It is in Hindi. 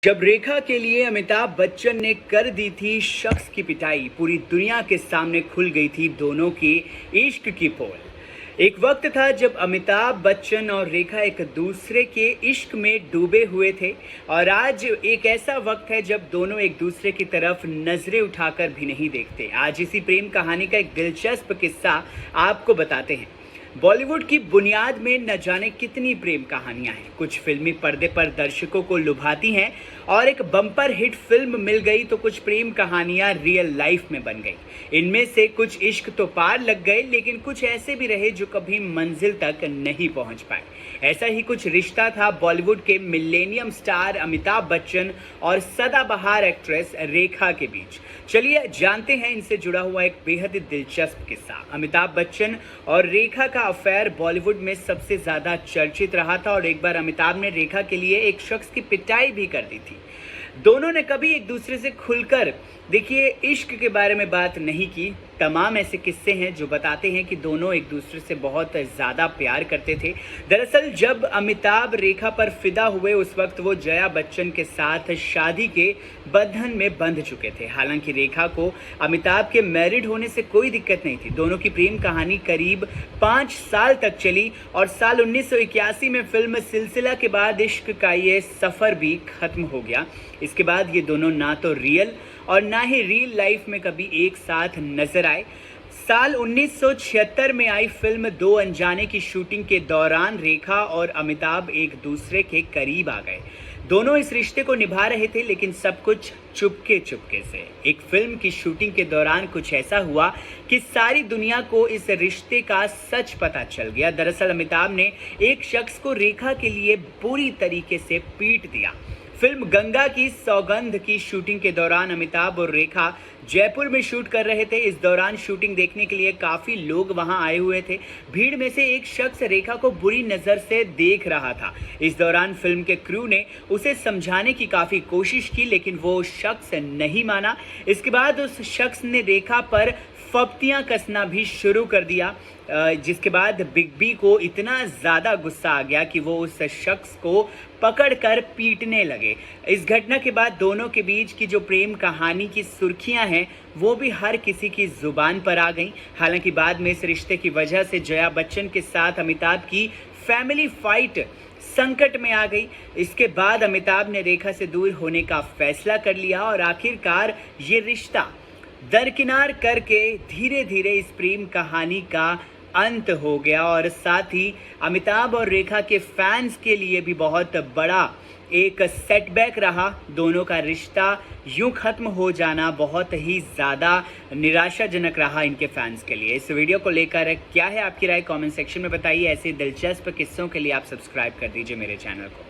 जब रेखा के लिए अमिताभ बच्चन ने कर दी थी शख्स की पिटाई, पूरी दुनिया के सामने खुल गई थी दोनों की इश्क की पोल। एक वक्त था जब अमिताभ बच्चन और रेखा एक दूसरे के इश्क में डूबे हुए थे, और आज एक ऐसा वक्त है जब दोनों एक दूसरे की तरफ नजरें उठाकर भी नहीं देखते। आज इसी प्रेम कहानी का एक दिलचस्प किस्सा आपको बताते हैं। बॉलीवुड की बुनियाद में न जाने कितनी प्रेम कहानियां हैं। कुछ फिल्मी पर्दे पर दर्शकों को लुभाती हैं और एक बम्पर हिट फिल्म मिल गई तो कुछ प्रेम कहानियां रियल लाइफ में बन गई। इनमें से कुछ इश्क तो पार लग गए, लेकिन कुछ ऐसे भी रहे जो कभी मंजिल तक नहीं पहुंच पाए। ऐसा ही कुछ रिश्ता था बॉलीवुड के मिलेनियम स्टार अमिताभ बच्चन और सदाबहार एक्ट्रेस रेखा के बीच। चलिए जानते हैं इनसे जुड़ा हुआ एक बेहद दिलचस्प किस्सा। अमिताभ बच्चन और रेखा का अफेयर बॉलीवुड में सबसे ज्यादा चर्चित रहा था, और एक बार अमिताभ ने रेखा के लिए एक शख्स की पिटाई भी कर दी थी। दोनों ने कभी एक दूसरे से खुलकर देखिए इश्क के बारे में बात नहीं की। तमाम ऐसे किस्से हैं जो बताते हैं कि दोनों एक दूसरे से बहुत ज़्यादा प्यार करते थे। दरअसल जब अमिताभ रेखा पर फिदा हुए उस वक्त वो जया बच्चन के साथ शादी के बंधन में बंध चुके थे। हालांकि रेखा को अमिताभ के मैरिड होने से कोई दिक्कत नहीं थी। दोनों की प्रेम कहानी करीब 5 साल तक चली, और साल 1981 में फिल्म सिलसिला के बाद इश्क का ये सफ़र भी खत्म हो गया। इसके बाद ये दोनों ना तो रियल और ना ही रियल लाइफ में कभी एक साथ नजर आए। साल 1976 में आई फिल्म दो अनजाने की शूटिंग के दौरान रेखा और अमिताभ एक दूसरे के करीब आ गए। दोनों इस रिश्ते को निभा रहे थे, लेकिन सब कुछ चुपके चुपके से। एक फिल्म की शूटिंग के दौरान कुछ ऐसा हुआ कि सारी दुनिया को इस रिश्ते का सच पता चल गया। दरअसल अमिताभ ने एक शख्स को रेखा के लिए बुरी तरीके से पीट दिया। फिल्म गंगा की सौगंध की शूटिंग के दौरान अमिताभ और रेखा जयपुर में शूट कर रहे थे। इस दौरान शूटिंग देखने के लिए काफी लोग वहां आए हुए थे। भीड़ में से एक शख्स रेखा को बुरी नजर से देख रहा था। इस दौरान फिल्म के क्रू ने उसे समझाने की काफी कोशिश की, लेकिन वो शख्स नहीं माना। इसके बाद उस शख्स ने रेखा पर फप्तियां कसना भी शुरू कर दिया, जिसके बाद बिग बी को इतना ज़्यादा गुस्सा आ गया कि वो उस शख्स को पकड़कर पीटने लगे। इस घटना के बाद दोनों के बीच की जो प्रेम कहानी की सुर्खियां हैं वो भी हर किसी की जुबान पर आ गईं। हालांकि बाद में इस रिश्ते की वजह से जया बच्चन के साथ अमिताभ की फैमिली फाइट संकट में आ गई। इसके बाद अमिताभ ने रेखा से दूर होने का फैसला कर लिया, और आखिरकार ये रिश्ता दरकिनार करके धीरे धीरे इस प्रेम कहानी का अंत हो गया। और साथ ही अमिताभ और रेखा के फैंस के लिए भी बहुत बड़ा एक सेटबैक रहा। दोनों का रिश्ता यूं खत्म हो जाना बहुत ही ज़्यादा निराशाजनक रहा इनके फैंस के लिए। इस वीडियो को लेकर क्या है आपकी राय, कमेंट सेक्शन में बताइए। ऐसे दिलचस्प किस्सों के लिए आप सब्सक्राइब कर दीजिए मेरे चैनल को।